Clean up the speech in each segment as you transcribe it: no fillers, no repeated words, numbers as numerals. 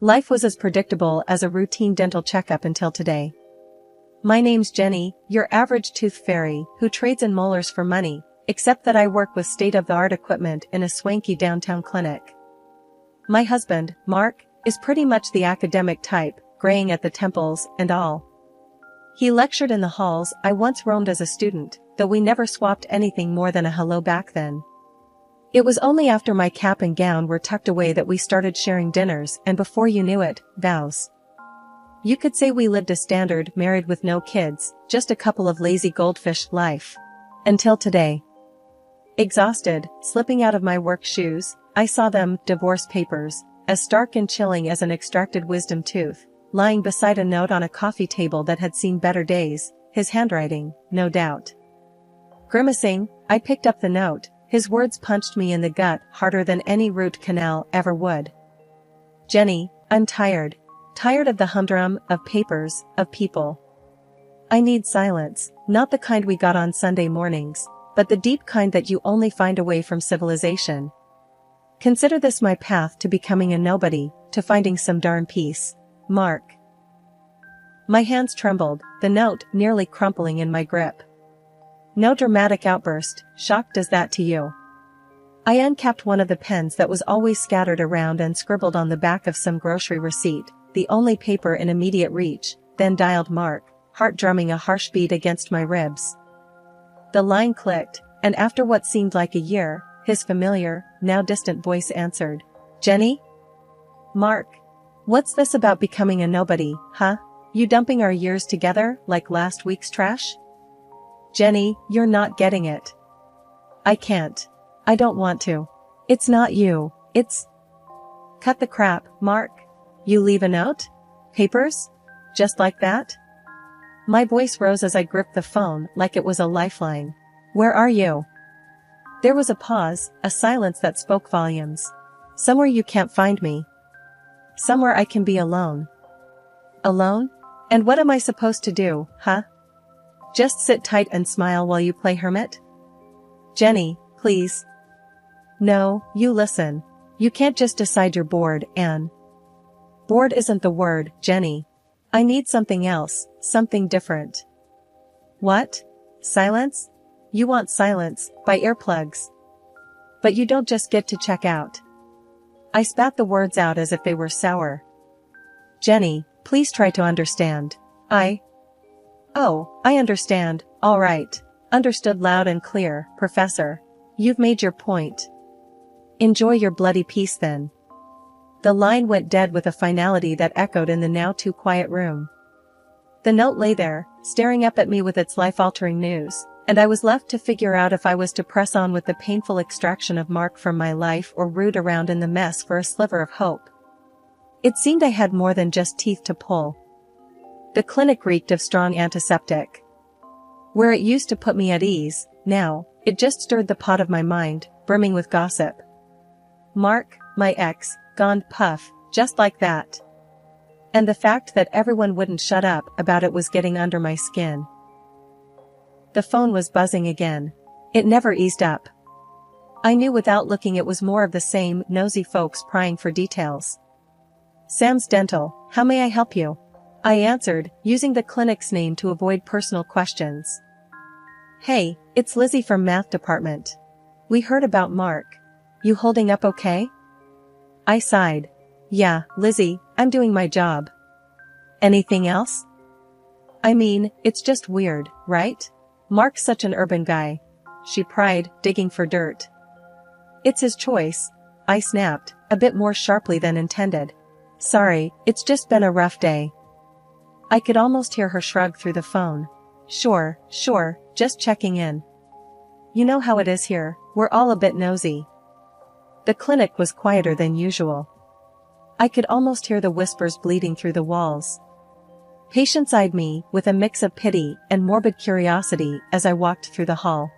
Life was as predictable as a routine dental checkup until today. My name's Jenny, your average tooth fairy who trades in molars for money, except that I work with state-of-the-art equipment in a swanky downtown clinic. My husband, Mark, is pretty much the academic type, graying at the temples and all. He lectured in the halls I once roamed as a student, though we never swapped anything more than a hello back then. It was only after my cap and gown were tucked away that we started sharing dinners, and before you knew it, vows. You could say we lived a standard married with no kids, just a couple of lazy goldfish life. Until today. Exhausted, slipping out of my work shoes, I saw them, divorce papers, as stark and chilling as an extracted wisdom tooth, lying beside a note on a coffee table that had seen better days, his handwriting, no doubt. Grimacing, I picked up the note. His words punched me in the gut harder than any root canal ever would. Jenny, I'm tired. Tired of the humdrum, of papers, of people. I need silence, not the kind we got on Sunday mornings, but the deep kind that you only find away from civilization. Consider this my path to becoming a nobody, to finding some darn peace. Mark. My hands trembled, the note nearly crumpling in my grip. No dramatic outburst, shocked as that to you. I uncapped one of the pens that was always scattered around and scribbled on the back of some grocery receipt, the only paper in immediate reach, then dialed Mark, heart drumming a harsh beat against my ribs. The line clicked, and after what seemed like a year, his familiar, now distant voice answered. Jenny? Mark. What's this about becoming a nobody, huh? You dumping our years together like last week's trash? Jenny, you're not getting it. I can't. I don't want to. It's not you, it's... Cut the crap, Mark. You leave a note? Papers? Just like that? My voice rose as I gripped the phone like it was a lifeline. Where are you? There was a pause, a silence that spoke volumes. Somewhere you can't find me. Somewhere I can be alone. Alone? And what am I supposed to do, huh? Just sit tight and smile while you play hermit? Jenny, please. No, you listen. You can't just decide you're bored, and... Bored isn't the word, Jenny. I need something else, something different. What? Silence? You want silence, by earplugs. But you don't just get to check out. I spat the words out as if they were sour. Jenny, please try to understand. Oh, I understand, all right. Understood loud and clear, Professor. You've made your point. Enjoy your bloody peace then. The line went dead with a finality that echoed in the now too quiet room. The note lay there, staring up at me with its life-altering news, and I was left to figure out if I was to press on with the painful extraction of Mark from my life or root around in the mess for a sliver of hope. It seemed I had more than just teeth to pull. The clinic reeked of strong antiseptic. Where it used to put me at ease, now, it just stirred the pot of my mind, brimming with gossip. Mark, my ex, gone puff, just like that. And the fact that everyone wouldn't shut up about it was getting under my skin. The phone was buzzing again. It never eased up. I knew without looking it was more of the same, nosy folks prying for details. Sam's Dental, how may I help you? I answered, using the clinic's name to avoid personal questions. Hey, it's Lizzie from math department. We heard about Mark. You holding up okay? I sighed. Yeah, Lizzie, I'm doing my job. Anything else? I mean, it's just weird, right? Mark's such an urban guy. She pried, digging for dirt. It's his choice, I snapped, a bit more sharply than intended. Sorry, it's just been a rough day. I could almost hear her shrug through the phone. Sure, just checking in. You know how it is here, we're all a bit nosy. The clinic was quieter than usual. I could almost hear the whispers bleeding through the walls. Patients eyed me with a mix of pity and morbid curiosity as I walked through the hall.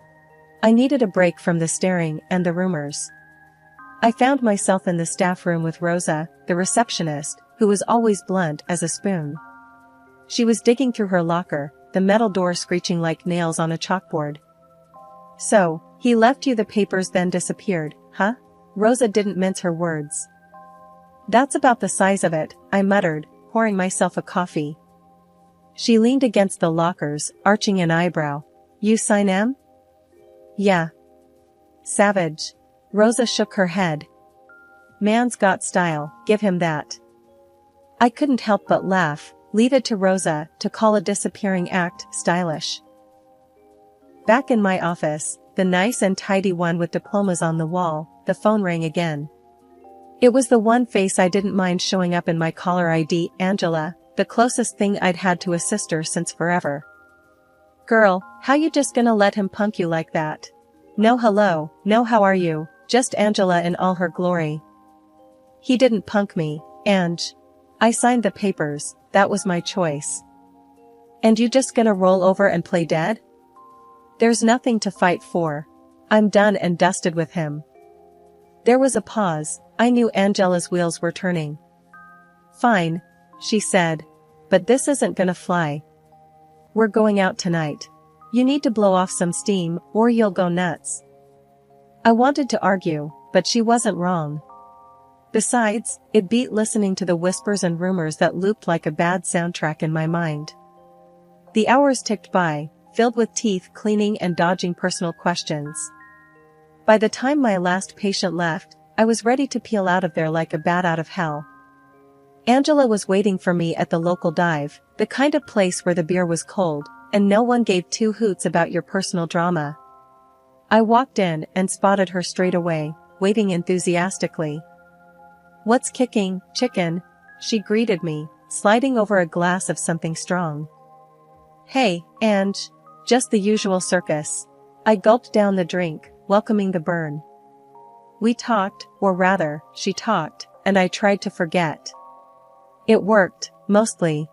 I needed a break from the staring and the rumors. I found myself in the staff room with Rosa, the receptionist, who was always blunt as a spoon. She was digging through her locker, the metal door screeching like nails on a chalkboard. So, he left you the papers then disappeared, huh? Rosa didn't mince her words. That's about the size of it, I muttered, pouring myself a coffee. She leaned against the lockers, arching an eyebrow. You sign M? Yeah. Savage. Rosa shook her head. Man's got style, give him that. I couldn't help but laugh, leave it to Rosa to call a disappearing act stylish. Back in my office, the nice and tidy one with diplomas on the wall, the phone rang again. It was the one face I didn't mind showing up in my caller ID, Angela, the closest thing I'd had to a sister since forever. Girl, how you just gonna let him punk you like that? No hello, no how are you, just Angela in all her glory. He didn't punk me, Ange. I signed the papers, that was my choice. And you just gonna roll over and play dead? There's nothing to fight for. I'm done and dusted with him. There was a pause. I knew Angela's wheels were turning. Fine, she said. But this isn't gonna fly. We're going out tonight. You need to blow off some steam, or you'll go nuts. I wanted to argue, but she wasn't wrong. Besides, it beat listening to the whispers and rumors that looped like a bad soundtrack in my mind. The hours ticked by, filled with teeth cleaning and dodging personal questions. By the time my last patient left, I was ready to peel out of there like a bat out of hell. Angela was waiting for me at the local dive, the kind of place where the beer was cold, and no one gave two hoots about your personal drama. I walked in and spotted her straight away, waving enthusiastically. What's kicking, chicken? She greeted me, sliding over a glass of something strong. Hey, Ange. Just the usual circus. I gulped down the drink, welcoming the burn. We talked, or rather, she talked, and I tried to forget. It worked, mostly.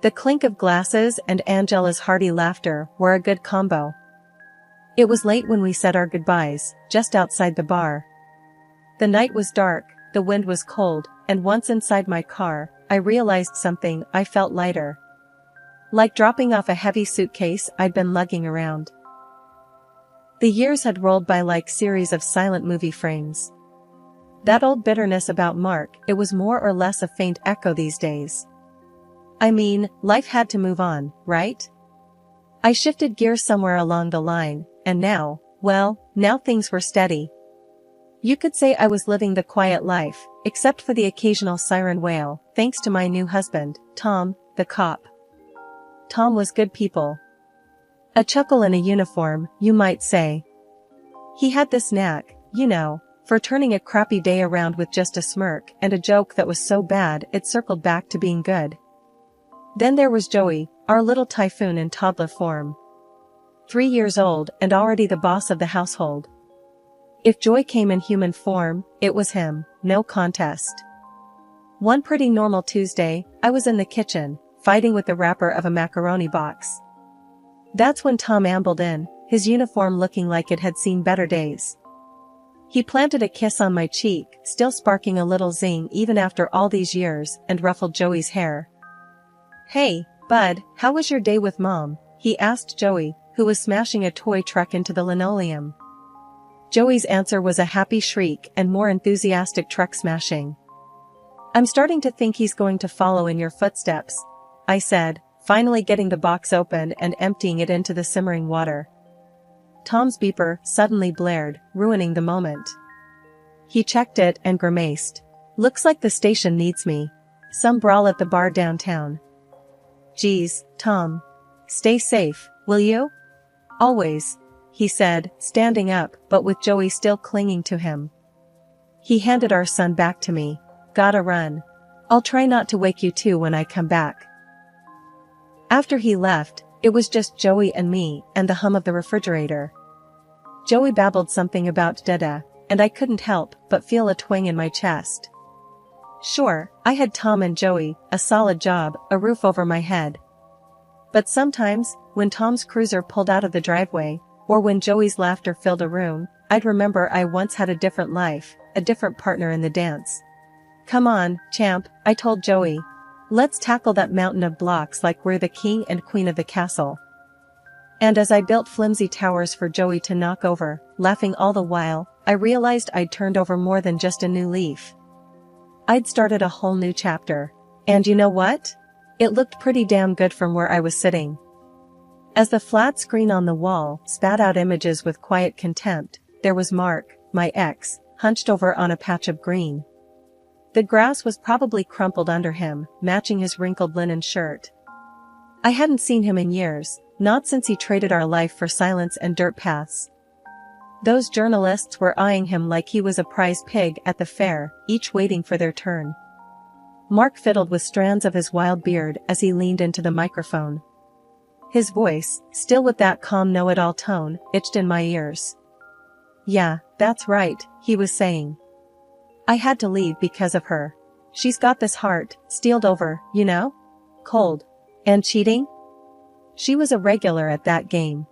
The clink of glasses and Angela's hearty laughter were a good combo. It was late when we said our goodbyes, just outside the bar. The night was dark, the wind was cold, and once inside my car, I realized something. I felt lighter. Like dropping off a heavy suitcase I'd been lugging around. The years had rolled by like series of silent movie frames. That old bitterness about Mark, it was more or less a faint echo these days. I mean, life had to move on, right? I shifted gears somewhere along the line, and now things were steady. You could say I was living the quiet life, except for the occasional siren wail, thanks to my new husband, Tom, the cop. Tom was good people. A chuckle in a uniform, you might say. He had this knack, for turning a crappy day around with just a smirk and a joke that was so bad it circled back to being good. Then there was Joey, our little typhoon in toddler form. 3 years old and already the boss of the household. If joy came in human form, it was him, no contest. One pretty normal Tuesday, I was in the kitchen, fighting with the wrapper of a macaroni box. That's when Tom ambled in, his uniform looking like it had seen better days. He planted a kiss on my cheek, still sparking a little zing even after all these years, and ruffled Joey's hair. Hey, bud, how was your day with Mom? He asked Joey, who was smashing a toy truck into the linoleum. Joey's answer was a happy shriek and more enthusiastic truck smashing. I'm starting to think he's going to follow in your footsteps, I said, finally getting the box open and emptying it into the simmering water. Tom's beeper suddenly blared, ruining the moment. He checked it and grimaced. Looks like the station needs me. Some brawl at the bar downtown. Geez, Tom. Stay safe, will you? Always, he said, standing up, but with Joey still clinging to him. He handed our son back to me. Gotta run. I'll try not to wake you too when I come back. After he left, it was just Joey and me and the hum of the refrigerator. Joey babbled something about Dada, and I couldn't help but feel a twang in my chest. Sure, I had Tom and Joey, a solid job, a roof over my head. But sometimes, when Tom's cruiser pulled out of the driveway, or when Joey's laughter filled a room, I'd remember I once had a different life, a different partner in the dance. Come on, champ, I told Joey. Let's tackle that mountain of blocks like we're the king and queen of the castle. And as I built flimsy towers for Joey to knock over, laughing all the while, I realized I'd turned over more than just a new leaf. I'd started a whole new chapter. And you know what? It looked pretty damn good from where I was sitting. As the flat screen on the wall spat out images with quiet contempt, there was Mark, my ex, hunched over on a patch of green. The grass was probably crumpled under him, matching his wrinkled linen shirt. I hadn't seen him in years, not since he traded our life for silence and dirt paths. Those journalists were eyeing him like he was a prize pig at the fair, each waiting for their turn. Mark fiddled with strands of his wild beard as he leaned into the microphone. His voice, still with that calm know-it-all tone, itched in my ears. "Yeah, that's right," he was saying. "I had to leave because of her. She's got this heart, steeled over, you know? Cold. And cheating? She was a regular at that game.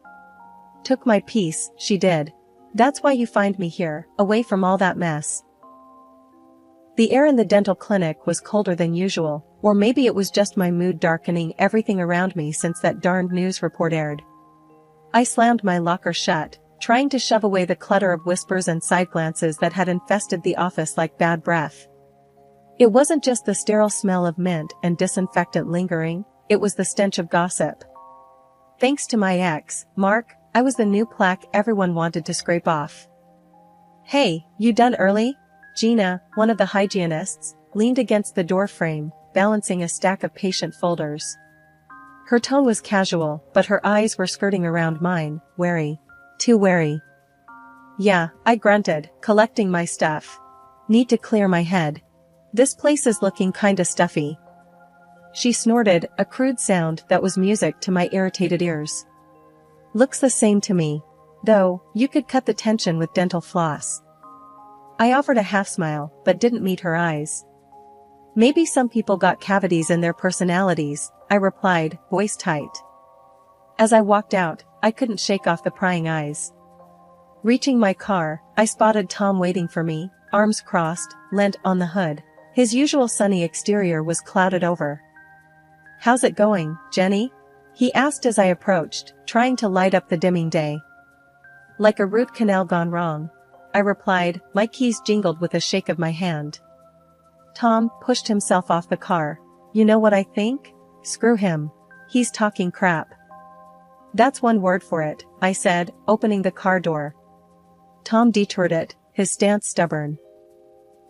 Took my piece, she did. That's why you find me here, away from all that mess." The air in the dental clinic was colder than usual, or maybe it was just my mood darkening everything around me since that darned news report aired. I slammed my locker shut, trying to shove away the clutter of whispers and side glances that had infested the office like bad breath. It wasn't just the sterile smell of mint and disinfectant lingering, it was the stench of gossip. Thanks to my ex, Mark, I was the new plaque everyone wanted to scrape off. "Hey, you done early?" Gina, one of the hygienists, leaned against the door frame, balancing a stack of patient folders. Her tone was casual, but her eyes were skirting around mine, wary. Too wary. "Yeah," I grunted, collecting my stuff. "Need to clear my head. This place is looking kinda stuffy." She snorted, a crude sound that was music to my irritated ears. "Looks the same to me. Though, you could cut the tension with dental floss." I offered a half smile, but didn't meet her eyes. "Maybe some people got cavities in their personalities," I replied, voice tight. As I walked out, I couldn't shake off the prying eyes. Reaching my car, I spotted Tom waiting for me, arms crossed, leant on the hood. His usual sunny exterior was clouded over. "How's it going, Jenny?" he asked as I approached, trying to light up the dimming day. "Like a root canal gone wrong," I replied, my keys jingled with a shake of my hand. Tom pushed himself off the car. "You know what I think? Screw him. He's talking crap." "That's one word for it," I said, opening the car door. Tom detoured it, his stance stubborn.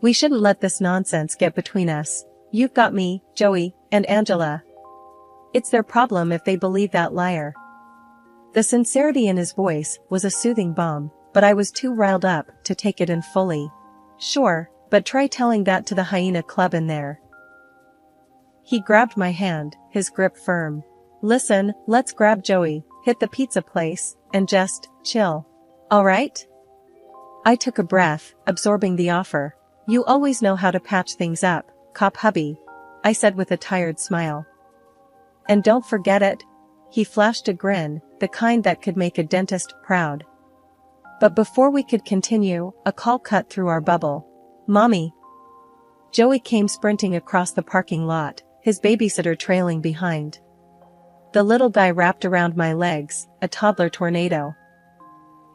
"We shouldn't let this nonsense get between us. You've got me, Joey, and Angela. It's their problem if they believe that liar." The sincerity in his voice was a soothing balm, but I was too riled up to take it in fully. "Sure, but try telling that to the hyena club in there." He grabbed my hand, his grip firm. "Listen, let's grab Joey, hit the pizza place, and just chill. All right?" I took a breath, absorbing the offer. "You always know how to patch things up, cop hubby," I said with a tired smile. "And don't forget it." He flashed a grin, the kind that could make a dentist proud. But before we could continue, a call cut through our bubble. "Mommy." Joey came sprinting across the parking lot, his babysitter trailing behind. The little guy wrapped around my legs, a toddler tornado.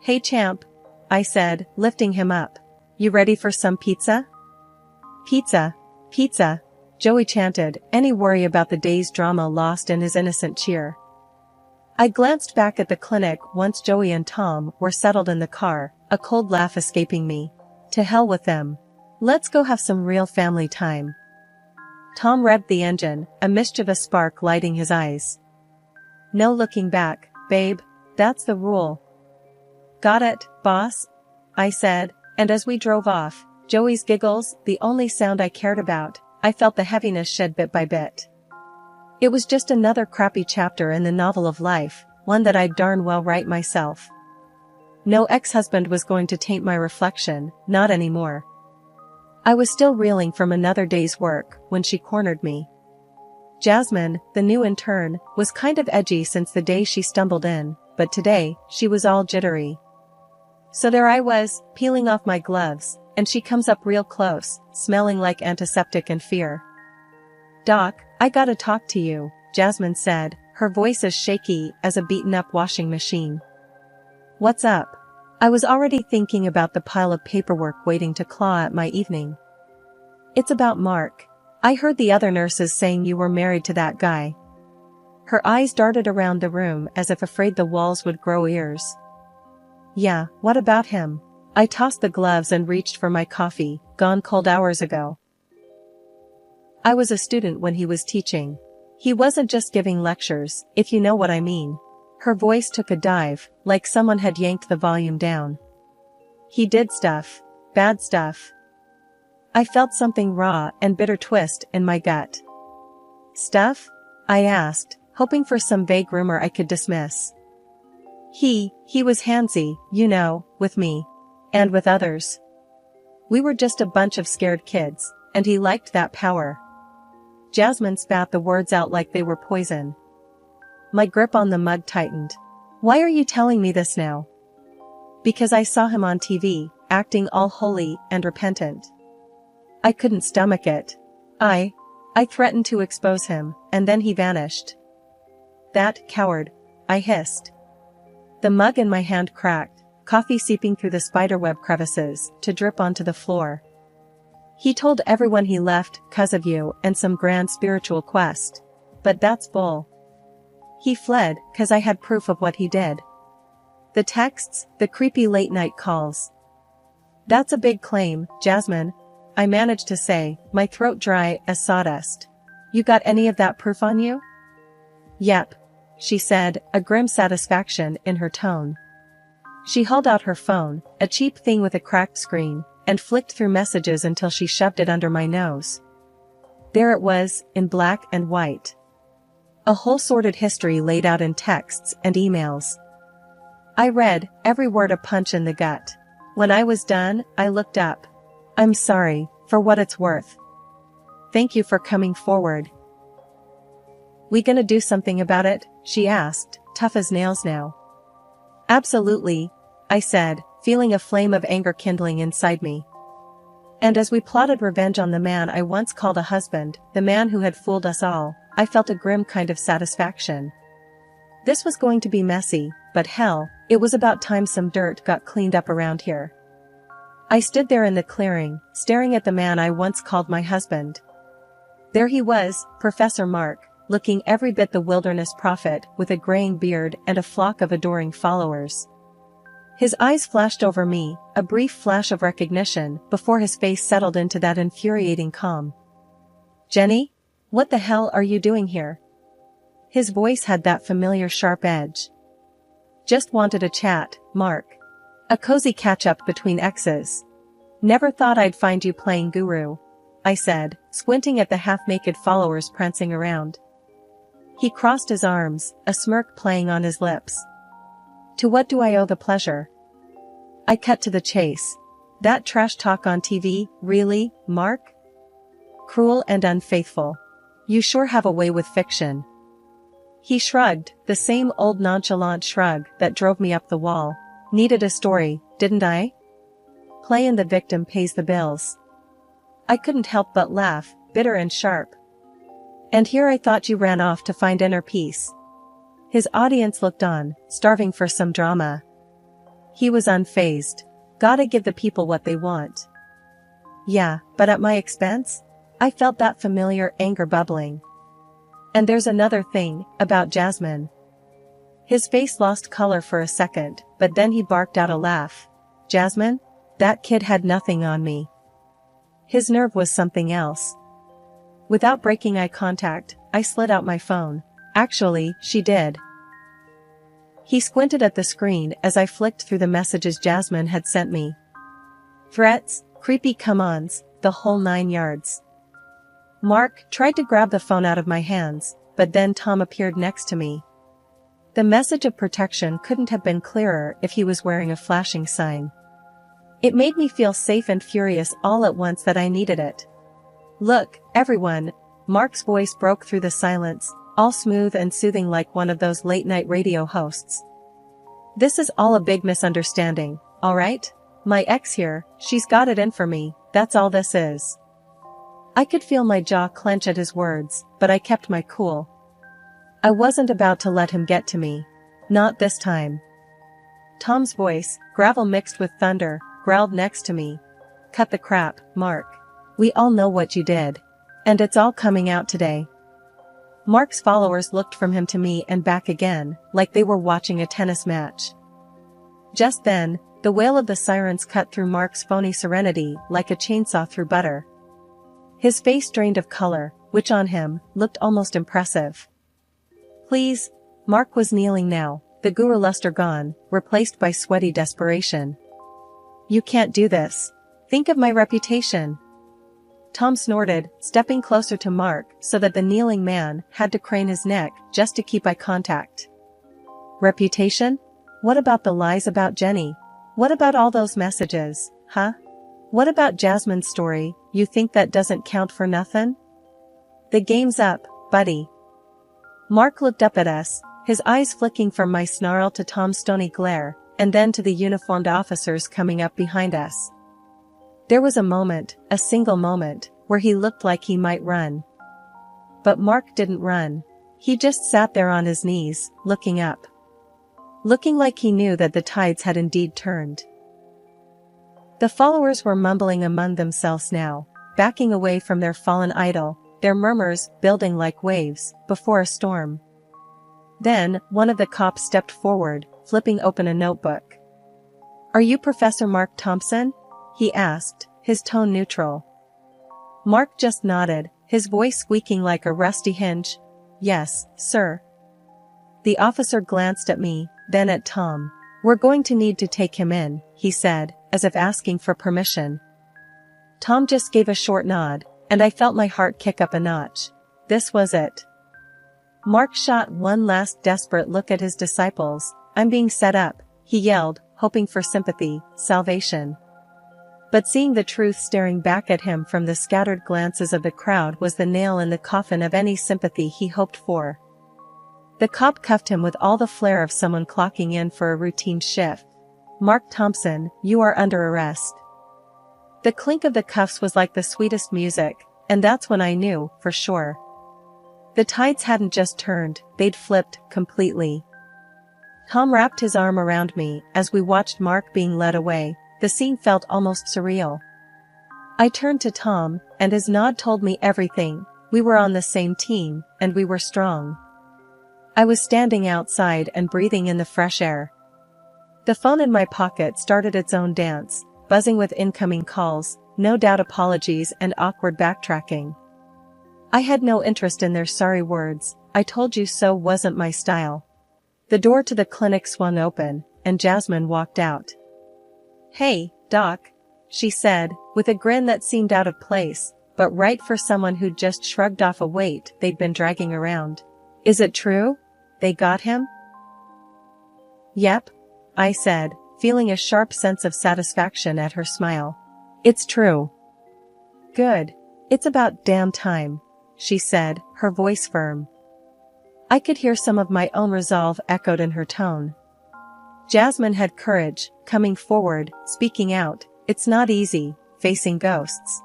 "Hey champ," I said, lifting him up. "You ready for some pizza?" "Pizza, pizza," Joey chanted, any worry about the day's drama lost in his innocent cheer. I glanced back at the clinic once Joey and Tom were settled in the car, a cold laugh escaping me. To hell with them. Let's go have some real family time. Tom revved the engine, a mischievous spark lighting his eyes. "No looking back, babe, that's the rule." "Got it, boss," I said, and as we drove off, Joey's giggles, the only sound I cared about, I felt the heaviness shed bit by bit. It was just another crappy chapter in the novel of life, one that I'd darn well write myself. No ex-husband was going to taint my reflection, not anymore. I was still reeling from another day's work when she cornered me. Jasmine, the new intern, was kind of edgy since the day she stumbled in, but today, she was all jittery. So there I was, peeling off my gloves, and she comes up real close, smelling like antiseptic and fear. "Doc, I gotta talk to you," Jasmine said, her voice as shaky as a beaten-up washing machine. "What's up?" I was already thinking about the pile of paperwork waiting to claw at my evening. It's about Mark. I heard the other nurses saying you were married to that guy. Her eyes darted around the room as if afraid the walls would grow ears. Yeah, what about him? I tossed the gloves and reached for my coffee, gone cold hours ago. I was a student when he was teaching. He wasn't just giving lectures, if you know what I mean. Her voice took a dive, like someone had yanked the volume down. He did stuff. Bad stuff. I felt something raw and bitter twist in my gut. Stuff? I asked, hoping for some vague rumor I could dismiss. He was handsy, you know, with me. And with others. We were just a bunch of scared kids, and he liked that power. Jasmine spat the words out like they were poison. My grip on the mug tightened. Why are you telling me this now? Because I saw him on TV, acting all holy and repentant. I couldn't stomach it. I threatened to expose him, and then he vanished. That coward, I hissed. The mug in my hand cracked, coffee seeping through the spiderweb crevices to drip onto the floor. He told everyone he left 'cause of you and some grand spiritual quest. But that's bull. He fled 'cause I had proof of what he did. The texts, the creepy late-night calls. That's a big claim, Jasmine, I managed to say, my throat dry as sawdust. You got any of that proof on you? Yep, she said, a grim satisfaction in her tone. She hauled out her phone, a cheap thing with a cracked screen, and flicked through messages until she shoved it under my nose. There it was, in black and white. A whole sordid history laid out in texts and emails. I read, every word a punch in the gut. When I was done, I looked up. I'm sorry, for what it's worth. Thank you for coming forward. We gonna do something about it? She asked, tough as nails now. Absolutely, I said, feeling a flame of anger kindling inside me. And as we plotted revenge on the man I once called a husband, the man who had fooled us all, I felt a grim kind of satisfaction. This was going to be messy, but hell, it was about time some dirt got cleaned up around here. I stood there in the clearing, staring at the man I once called my husband. There he was, Professor Mark, looking every bit the wilderness prophet with a graying beard and a flock of adoring followers. His eyes flashed over me, a brief flash of recognition before his face settled into that infuriating calm. Jenny? What the hell are you doing here? His voice had that familiar sharp edge. Just wanted a chat, Mark. A cozy catch-up between exes. Never thought I'd find you playing guru, I said, squinting at the half-naked followers prancing around. He crossed his arms, a smirk playing on his lips. To what do I owe the pleasure? I cut to the chase. That trash talk on TV, really, Mark? Cruel and unfaithful. You sure have a way with fiction. He shrugged, the same old nonchalant shrug that drove me up the wall. Needed a story, didn't I? Playing the victim pays the bills. I couldn't help but laugh, bitter and sharp. And here I thought you ran off to find inner peace. His audience looked on, starving for some drama. He was unfazed. Gotta give the people what they want. Yeah, but at my expense? I felt that familiar anger bubbling. And there's another thing, about Jasmine. His face lost color for a second, but then he barked out a laugh. Jasmine? That kid had nothing on me. His nerve was something else. Without breaking eye contact, I slid out my phone. Actually, she did. He squinted at the screen as I flicked through the messages Jasmine had sent me. Threats, creepy come-ons, the whole 9 yards. Mark tried to grab the phone out of my hands, but then Tom appeared next to me. The message of protection couldn't have been clearer if he was wearing a flashing sign. It made me feel safe and furious all at once that I needed it. Look, everyone, Mark's voice broke through the silence, all smooth and soothing like one of those late-night radio hosts. This is all a big misunderstanding, all right? My ex here, she's got it in for me, that's all this is. I could feel my jaw clench at his words, but I kept my cool. I wasn't about to let him get to me. Not this time. Tom's voice, gravel mixed with thunder, growled next to me. Cut the crap, Mark. We all know what you did. And it's all coming out today. Mark's followers looked from him to me and back again, like they were watching a tennis match. Just then, the wail of the sirens cut through Mark's phony serenity like a chainsaw through butter. His face drained of color, which on him, looked almost impressive. Please. Mark was kneeling now, the guru luster gone, replaced by sweaty desperation. You can't do this. Think of my reputation. Tom snorted, stepping closer to Mark so that the kneeling man had to crane his neck just to keep eye contact. Reputation? What about the lies about Jenny? What about all those messages, huh? What about Jasmine's story? You think that doesn't count for nothing? The game's up, buddy. Mark looked up at us, his eyes flicking from my snarl to Tom's stony glare, and then to the uniformed officers coming up behind us. There was a moment, a single moment, where he looked like he might run. But Mark didn't run. He just sat there on his knees, looking up. Looking like he knew that the tides had indeed turned. The followers were mumbling among themselves now, backing away from their fallen idol, their murmurs building like waves before a storm. Then, one of the cops stepped forward, flipping open a notebook. Are you Professor Mark Thompson? He asked, his tone neutral. Mark just nodded, his voice squeaking like a rusty hinge. Yes, sir. The officer glanced at me, then at Tom. We're going to need to take him in, he said, as if asking for permission. Tom just gave a short nod, and I felt my heart kick up a notch. This was it. Mark shot one last desperate look at his disciples. I'm being set up, he yelled, hoping for sympathy, salvation. But seeing the truth staring back at him from the scattered glances of the crowd was the nail in the coffin of any sympathy he hoped for. The cop cuffed him with all the flair of someone clocking in for a routine shift. Mark Thompson, you are under arrest. The clink of the cuffs was like the sweetest music, and that's when I knew, for sure. The tides hadn't just turned, they'd flipped, completely. Tom wrapped his arm around me as we watched Mark being led away. The scene felt almost surreal. I turned to Tom, and his nod told me everything. We were on the same team, and we were strong. I was standing outside and breathing in the fresh air. The phone in my pocket started its own dance, buzzing with incoming calls, no doubt apologies and awkward backtracking. I had no interest in their sorry words. I told you so wasn't my style. The door to the clinic swung open, and Jasmine walked out. Hey, Doc, she said, with a grin that seemed out of place, but right for someone who'd just shrugged off a weight they'd been dragging around. Is it true? They got him? Yep, I said, feeling a sharp sense of satisfaction at her smile. It's true. Good. It's about damn time, she said, her voice firm. I could hear some of my own resolve echoed in her tone. Jasmine had courage, coming forward, speaking out. It's not easy, facing ghosts.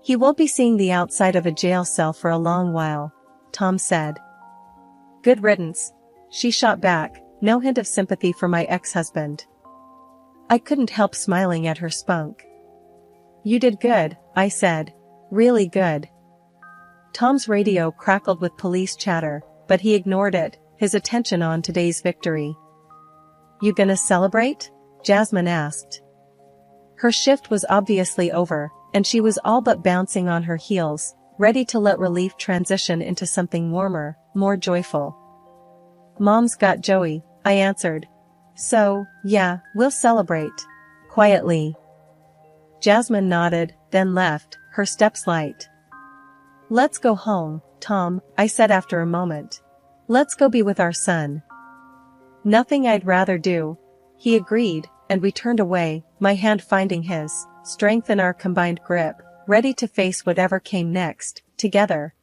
He won't be seeing the outside of a jail cell for a long while, Tom said. Good riddance, she shot back, no hint of sympathy for my ex-husband. I couldn't help smiling at her spunk. You did good, I said. Really good. Tom's radio crackled with police chatter, but he ignored it, his attention on today's victory. You gonna celebrate? Jasmine asked. Her shift was obviously over, and she was all but bouncing on her heels, ready to let relief transition into something warmer, more joyful. Mom's got Joey, I answered. So, yeah, we'll celebrate. Quietly. Jasmine nodded, then left, her steps light. Let's go home, Tom, I said after a moment. Let's go be with our son. Nothing I'd rather do. He agreed, and we turned away, my hand finding his, strength in our combined grip, ready to face whatever came next, together.